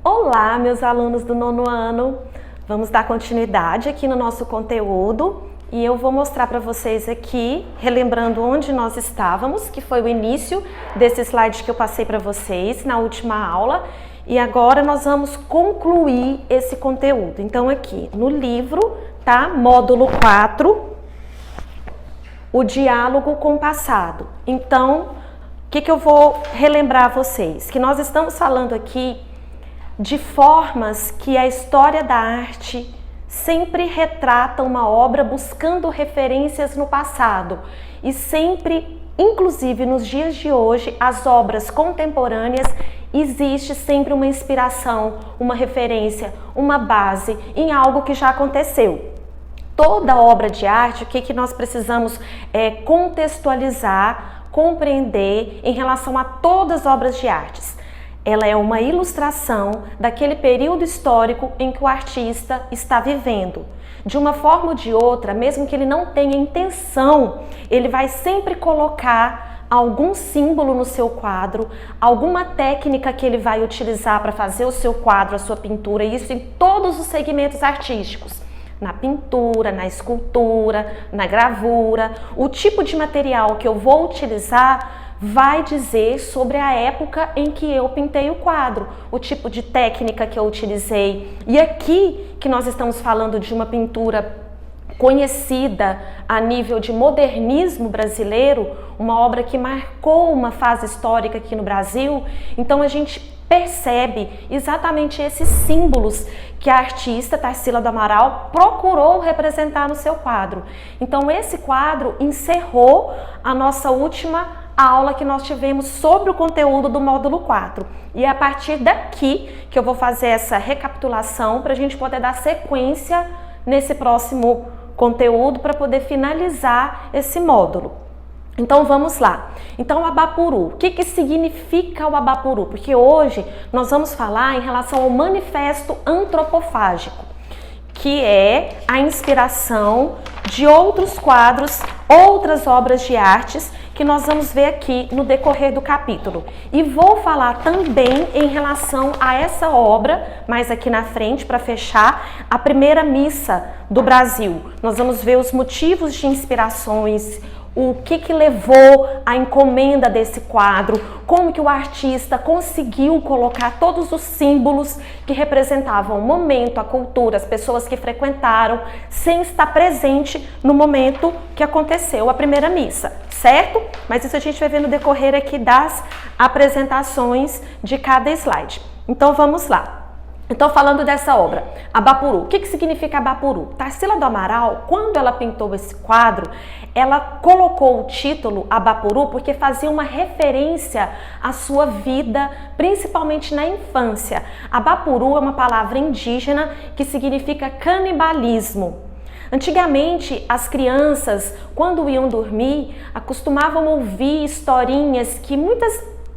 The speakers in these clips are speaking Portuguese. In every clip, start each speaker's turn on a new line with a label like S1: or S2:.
S1: Olá, meus alunos do nono ano! Vamos dar continuidade aqui no nosso conteúdo e eu vou mostrar para vocês aqui, relembrando onde nós estávamos, que foi o início desse slide que eu passei para vocês na última aula, e agora nós vamos concluir esse conteúdo. Então aqui no livro, tá? Módulo 4, o diálogo com o passado. Então, o que eu vou relembrar a vocês? Que nós estamos falando aqui de formas que a história da arte sempre retrata uma obra buscando referências no passado e sempre, inclusive nos dias de hoje, as obras contemporâneas, existe sempre uma inspiração, uma referência, uma base em algo que já aconteceu. Toda obra de arte, o que nós precisamos contextualizar, compreender em relação a todas as obras de artes. Ela é uma ilustração daquele período histórico em que o artista está vivendo. De uma forma ou de outra, mesmo que ele não tenha intenção, ele vai sempre colocar algum símbolo no seu quadro, alguma técnica que ele vai utilizar para fazer o seu quadro, a sua pintura, e isso em todos os segmentos artísticos. Na pintura, na escultura, na gravura, o tipo de material que eu vou utilizar vai dizer sobre a época em que eu pintei o quadro, o tipo de técnica que eu utilizei. E aqui que nós estamos falando de uma pintura conhecida a nível de modernismo brasileiro, uma obra que marcou uma fase histórica aqui no Brasil, então a gente percebe exatamente esses símbolos que a artista Tarsila do Amaral procurou representar no seu quadro. Então esse quadro encerrou a nossa última aula que nós tivemos sobre o conteúdo do módulo 4. E é a partir daqui que eu vou fazer essa recapitulação para a gente poder dar sequência nesse próximo conteúdo para poder finalizar esse módulo. Então vamos lá. Então o Abapuru, o que significa o Abapuru? Porque hoje nós vamos falar em relação ao manifesto antropofágico, que é a inspiração de outros quadros, outras obras de artes que nós vamos ver aqui no decorrer do capítulo. E vou falar também em relação a essa obra, mais aqui na frente, para fechar, a primeira missa do Brasil. Nós vamos ver os motivos de inspirações, o que levou à encomenda desse quadro, como que o artista conseguiu colocar todos os símbolos que representavam o momento, a cultura, as pessoas que frequentaram, sem estar presente no momento que aconteceu a primeira missa, certo? Mas isso a gente vai ver no decorrer aqui das apresentações de cada slide. Então vamos lá. Então, falando dessa obra, Abapuru, o que significa Abapuru? Tarsila do Amaral, quando ela pintou esse quadro, ela colocou o título Abapuru porque fazia uma referência à sua vida, principalmente na infância. Abapuru é uma palavra indígena que significa canibalismo. Antigamente, as crianças, quando iam dormir, acostumavam ouvir historinhas que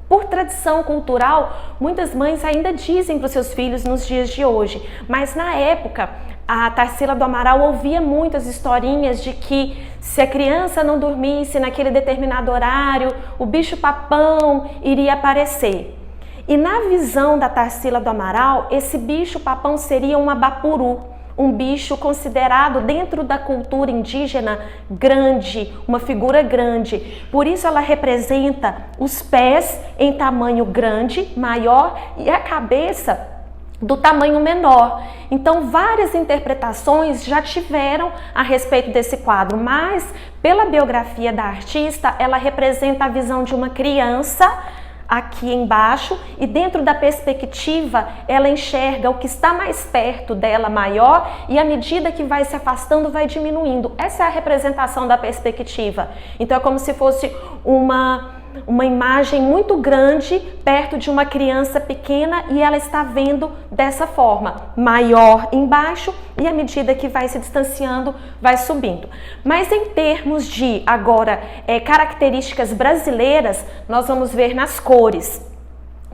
S1: por tradição cultural, muitas mães ainda dizem para os seus filhos nos dias de hoje. Mas na época, a Tarsila do Amaral ouvia muitas historinhas de que se a criança não dormisse naquele determinado horário, o bicho-papão iria aparecer. E na visão da Tarsila do Amaral, esse bicho-papão seria um Abapuru, um bicho considerado dentro da cultura indígena grande, uma figura grande. Por isso ela representa os pés em tamanho grande, maior, e a cabeça do tamanho menor. Então várias interpretações já tiveram a respeito desse quadro, mas pela biografia da artista, ela representa a visão de uma criança aqui embaixo, e dentro da perspectiva ela enxerga o que está mais perto dela maior, e à medida que vai se afastando vai diminuindo. Essa é a representação da perspectiva. Então é como se fosse uma imagem muito grande perto de uma criança pequena, e ela está vendo dessa forma, maior embaixo, e à medida que vai se distanciando, vai subindo. Mas em termos de, agora, características brasileiras, nós vamos ver nas cores.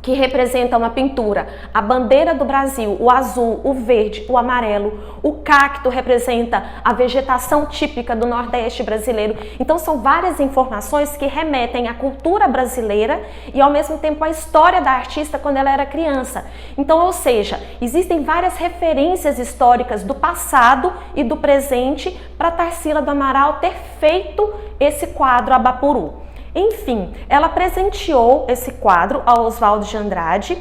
S1: que representa uma pintura, a bandeira do Brasil, o azul, o verde, o amarelo, o cacto representa a vegetação típica do Nordeste brasileiro. Então são várias informações que remetem à cultura brasileira e ao mesmo tempo à história da artista quando ela era criança. Então, ou seja, existem várias referências históricas do passado e do presente para Tarsila do Amaral ter feito esse quadro Abapuru. Enfim, ela presenteou esse quadro ao Oswaldo de Andrade.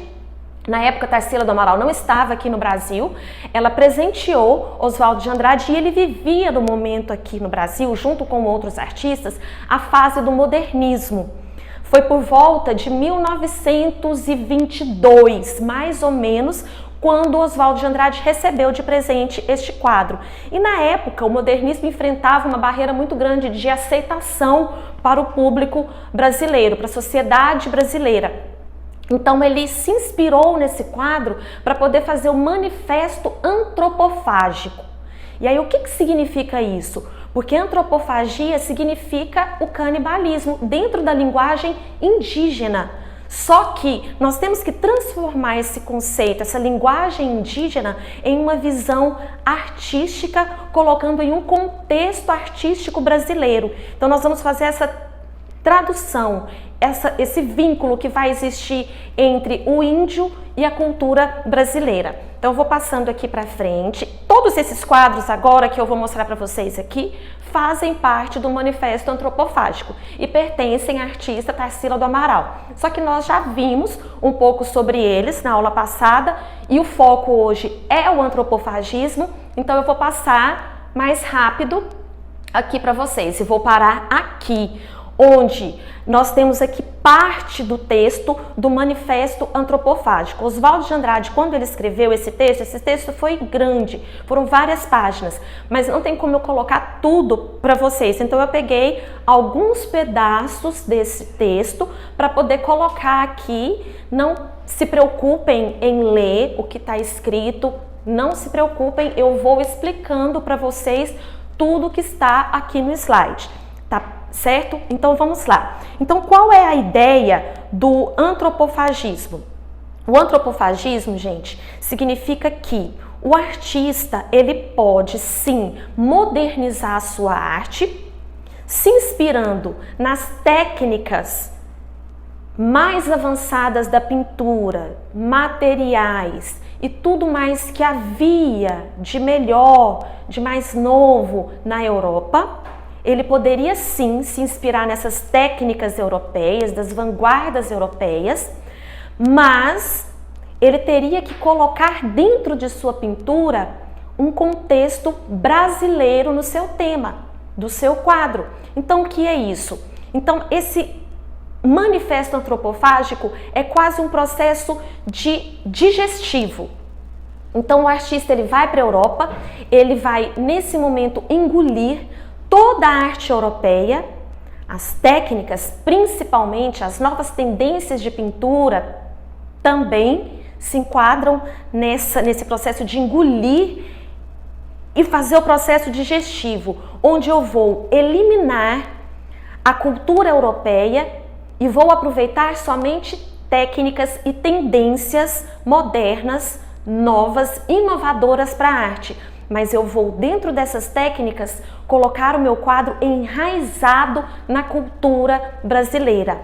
S1: Na época, Tarsila do Amaral não estava aqui no Brasil. Ela presenteou Oswaldo de Andrade e ele vivia no momento aqui no Brasil, junto com outros artistas, a fase do modernismo. Foi por volta de 1922, mais ou menos, quando Oswaldo de Andrade recebeu de presente este quadro. E na época, o modernismo enfrentava uma barreira muito grande de aceitação para o público brasileiro, para a sociedade brasileira. Então ele se inspirou nesse quadro para poder fazer o manifesto antropofágico. E aí o que significa isso? Porque antropofagia significa o canibalismo dentro da linguagem indígena. Só que nós temos que transformar esse conceito, essa linguagem indígena, em uma visão artística, colocando em um contexto artístico brasileiro. Então nós vamos fazer essa tradução, esse vínculo que vai existir entre o índio e a cultura brasileira. Então eu vou passando aqui para frente. Todos esses quadros agora que eu vou mostrar para vocês aqui fazem parte do Manifesto Antropofágico e pertencem à artista Tarsila do Amaral. Só que nós já vimos um pouco sobre eles na aula passada e o foco hoje é o antropofagismo, então eu vou passar mais rápido aqui para vocês e vou parar aqui, onde nós temos aqui parte do texto do Manifesto Antropofágico. Oswaldo de Andrade, quando ele escreveu esse texto foi grande, foram várias páginas, mas não tem como eu colocar tudo para vocês. Então eu peguei alguns pedaços desse texto para poder colocar aqui. Não se preocupem em ler o que está escrito, não se preocupem, eu vou explicando para vocês tudo que está aqui no slide, tá? Certo? Então vamos lá. Então qual é a ideia do antropofagismo? O antropofagismo, gente, significa que o artista, ele pode sim modernizar a sua arte, se inspirando nas técnicas mais avançadas da pintura, materiais e tudo mais que havia de melhor, de mais novo na Europa. Ele poderia sim se inspirar nessas técnicas europeias, das vanguardas europeias, mas ele teria que colocar dentro de sua pintura um contexto brasileiro no seu tema, do seu quadro. Então, o que é isso? Então, esse manifesto antropofágico é quase um processo digestivo. Então, o artista ele vai para a Europa, ele vai, nesse momento, engolir toda a arte europeia, as técnicas, principalmente as novas tendências de pintura, também se enquadram nesse processo de engolir e fazer o processo digestivo, onde eu vou eliminar a cultura europeia e vou aproveitar somente técnicas e tendências modernas, novas, inovadoras para a arte. Mas eu vou, dentro dessas técnicas, colocar o meu quadro enraizado na cultura brasileira.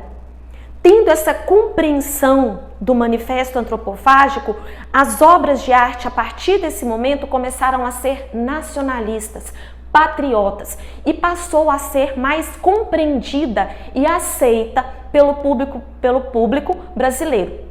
S1: Tendo essa compreensão do manifesto antropofágico, as obras de arte, a partir desse momento, começaram a ser nacionalistas, patriotas, e passou a ser mais compreendida e aceita pelo público brasileiro.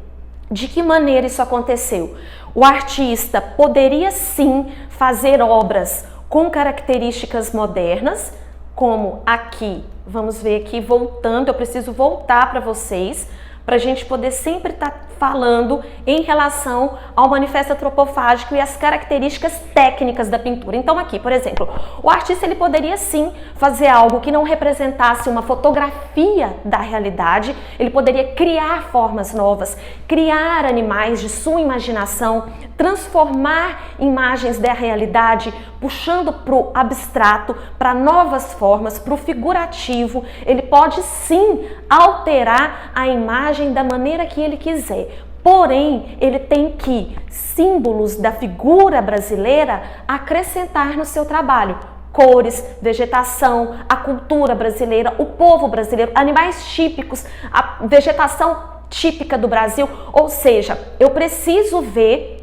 S1: De que maneira isso aconteceu? O artista poderia sim fazer obras com características modernas, como aqui, vamos ver aqui voltando, eu preciso voltar para vocês, para a gente poder sempre estar falando em relação ao manifesto antropofágico e as características técnicas da pintura. Então aqui, por exemplo, o artista ele poderia sim fazer algo que não representasse uma fotografia da realidade, ele poderia criar formas novas, criar animais de sua imaginação, transformar imagens da realidade, puxando para o abstrato, para novas formas, para o figurativo. Ele pode sim alterar a imagem da maneira que ele quiser. Porém, ele tem que símbolos da figura brasileira acrescentar no seu trabalho. Cores, vegetação, a cultura brasileira, o povo brasileiro, animais típicos, a vegetação típica do Brasil. Ou seja, eu preciso ver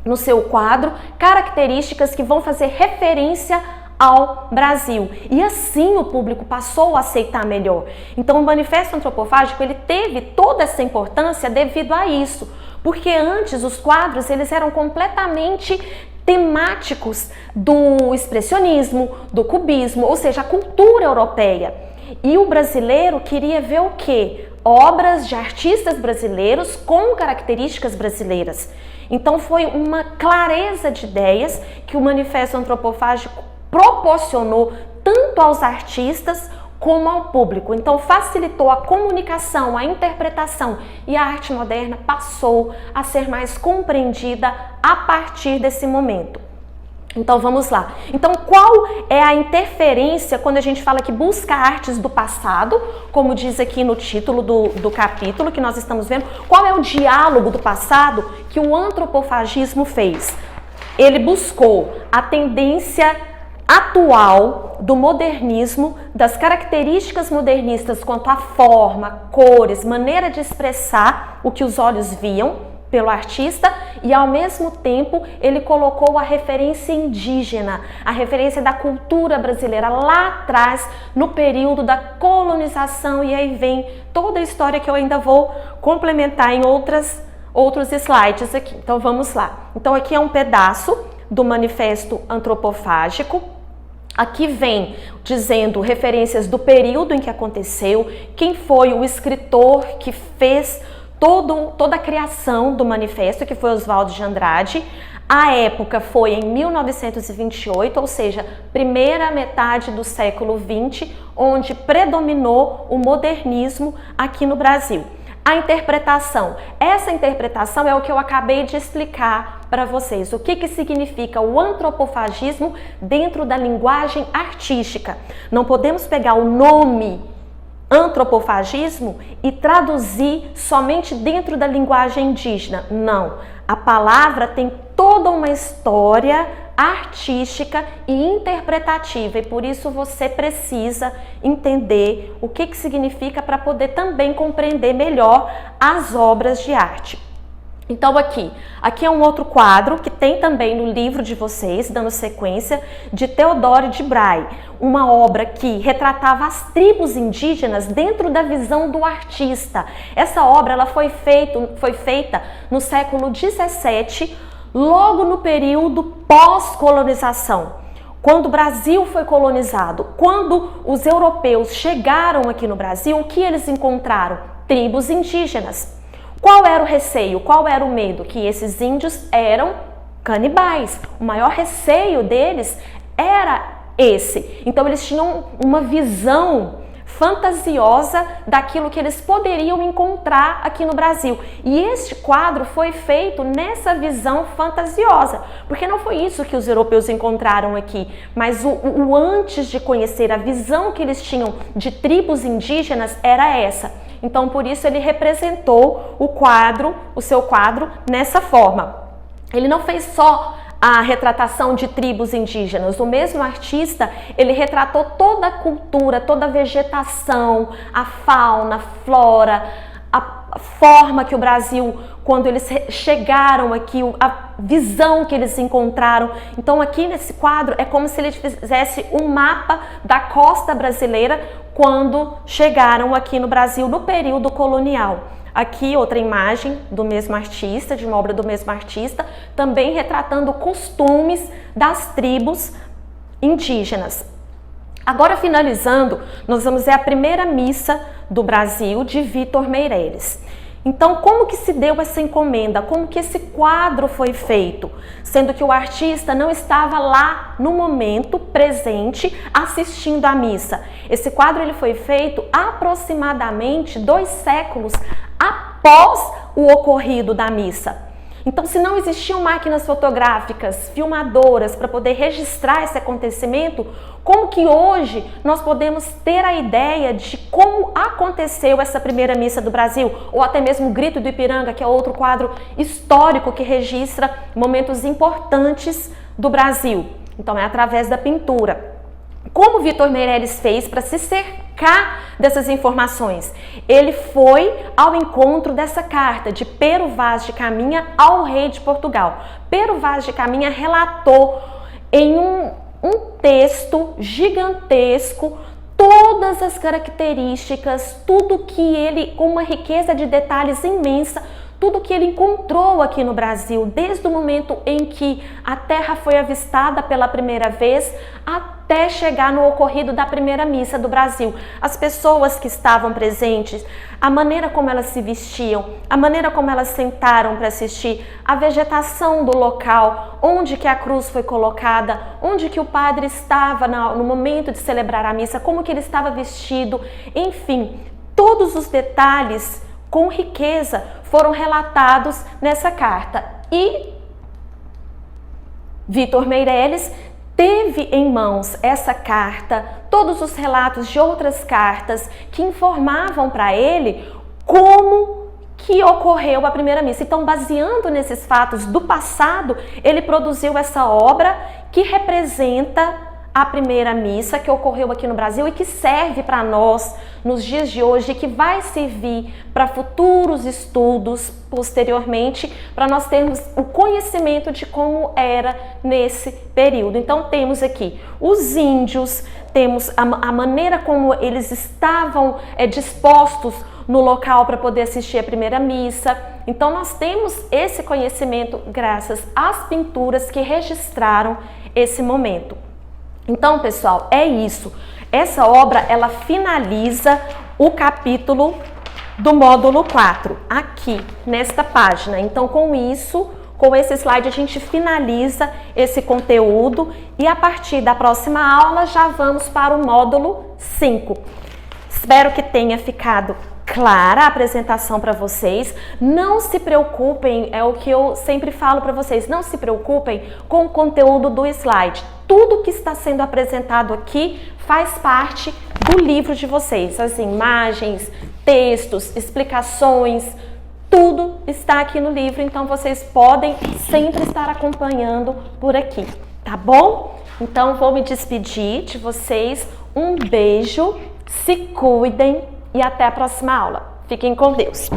S1: no seu quadro características que vão fazer referência ao Brasil. E assim o público passou a aceitar melhor. Então o Manifesto Antropofágico, ele teve toda essa importância devido a isso. Porque antes os quadros, eles eram completamente temáticos do expressionismo, do cubismo, ou seja, a cultura europeia. E o brasileiro queria ver o quê? Obras de artistas brasileiros com características brasileiras. Então foi uma clareza de ideias que o Manifesto Antropofágico proporcionou tanto aos artistas como ao público. Então facilitou a comunicação, a interpretação, e a arte moderna passou a ser mais compreendida a partir desse momento. Então vamos lá. Então qual é a interferência quando a gente fala que busca artes do passado, como diz aqui no título do capítulo que nós estamos vendo? Qual é o diálogo do passado que o antropofagismo fez? Ele buscou a tendência atual do modernismo, das características modernistas quanto à forma, cores, maneira de expressar o que os olhos viam pelo artista, e ao mesmo tempo ele colocou a referência indígena, a referência da cultura brasileira lá atrás, no período da colonização, e aí vem toda a história que eu ainda vou complementar em outros slides aqui. Então vamos lá. Então aqui é um pedaço do Manifesto Antropofágico. Aqui vem dizendo referências do período em que aconteceu, quem foi o escritor que fez toda a criação do manifesto, que foi Oswald de Andrade. A época foi em 1928, ou seja, primeira metade do século XX, onde predominou o modernismo aqui no Brasil. A interpretação. Essa interpretação é o que eu acabei de explicar para vocês. O que significa o antropofagismo dentro da linguagem artística. Não podemos pegar o nome antropofagismo e traduzir somente dentro da linguagem indígena. Não. A palavra tem toda uma história artística e interpretativa, e por isso você precisa entender o que significa para poder também compreender melhor as obras de arte. Então aqui é um outro quadro que tem também no livro de vocês, dando sequência, de Theodore de Bray, uma obra que retratava as tribos indígenas dentro da visão do artista. Essa obra ela foi feita no século XVII, logo no período pós-colonização. Quando o Brasil foi colonizado, quando os europeus chegaram aqui no Brasil, o que eles encontraram? Tribos indígenas. Qual era o receio? Qual era o medo? Que esses índios eram canibais. O maior receio deles era esse. Então eles tinham uma visão fantasiosa daquilo que eles poderiam encontrar aqui no Brasil. E este quadro foi feito nessa visão fantasiosa, porque não foi isso que os europeus encontraram aqui, mas o antes de conhecer a visão que eles tinham de tribos indígenas era essa. Então por isso ele representou o seu quadro nessa forma. Ele não fez só a retratação de tribos indígenas. O mesmo artista, ele retratou toda a cultura, toda a vegetação, a fauna, a flora, a forma que o Brasil, quando eles chegaram aqui, a visão que eles encontraram. Então aqui nesse quadro é como se ele fizesse um mapa da costa brasileira quando chegaram aqui no Brasil no período colonial. Aqui outra imagem do mesmo artista, de uma obra do mesmo artista, também retratando costumes das tribos indígenas. Agora, finalizando, nós vamos ver a primeira missa do Brasil de Vitor Meireles. Então, como que se deu essa encomenda? Como que esse quadro foi feito? Sendo que o artista não estava lá no momento presente assistindo à missa. Esse quadro ele foi feito aproximadamente 2 séculos após o ocorrido da missa. Então, se não existiam máquinas fotográficas, filmadoras para poder registrar esse acontecimento, como que hoje nós podemos ter a ideia de como aconteceu essa primeira missa do Brasil? Ou até mesmo o Grito do Ipiranga, que é outro quadro histórico que registra momentos importantes do Brasil. Então, é através da pintura. Como Vitor Meirelles fez para se cercar dessas informações? Ele foi ao encontro dessa carta de Pero Vaz de Caminha ao rei de Portugal. Pero Vaz de Caminha relatou em um texto gigantesco todas as características, tudo que ele, com uma riqueza de detalhes imensa, tudo que ele encontrou aqui no Brasil, desde o momento em que a terra foi avistada pela primeira vez, até chegar no ocorrido da primeira missa do Brasil. As pessoas que estavam presentes, a maneira como elas se vestiam, a maneira como elas sentaram para assistir, a vegetação do local, onde que a cruz foi colocada, onde que o padre estava no momento de celebrar a missa, como que ele estava vestido, enfim, todos os detalhes com riqueza foram relatados nessa carta. E Vitor Meirelles teve em mãos essa carta, todos os relatos de outras cartas que informavam para ele como que ocorreu a primeira missa. Então, baseando nesses fatos do passado, ele produziu essa obra que representa a primeira missa que ocorreu aqui no Brasil e que serve para nós nos dias de hoje e que vai servir para futuros estudos posteriormente, para nós termos o conhecimento de como era nesse período. Então temos aqui os índios, temos a maneira como eles estavam dispostos no local para poder assistir a primeira missa. Então nós temos esse conhecimento graças às pinturas que registraram esse momento. Então, pessoal, é isso. Essa obra, ela finaliza o capítulo do módulo 4, aqui, nesta página. Então, com isso, com esse slide, a gente finaliza esse conteúdo e a partir da próxima aula já vamos para o módulo 5. Espero que tenha ficado clara a apresentação para vocês. Não se preocupem, é o que eu sempre falo para vocês, não se preocupem com o conteúdo do slide. Tudo que está sendo apresentado aqui faz parte do livro de vocês. As imagens, textos, explicações, tudo está aqui no livro, então vocês podem sempre estar acompanhando por aqui, tá bom? Então vou me despedir de vocês. Um beijo, se cuidem e até a próxima aula. Fiquem com Deus.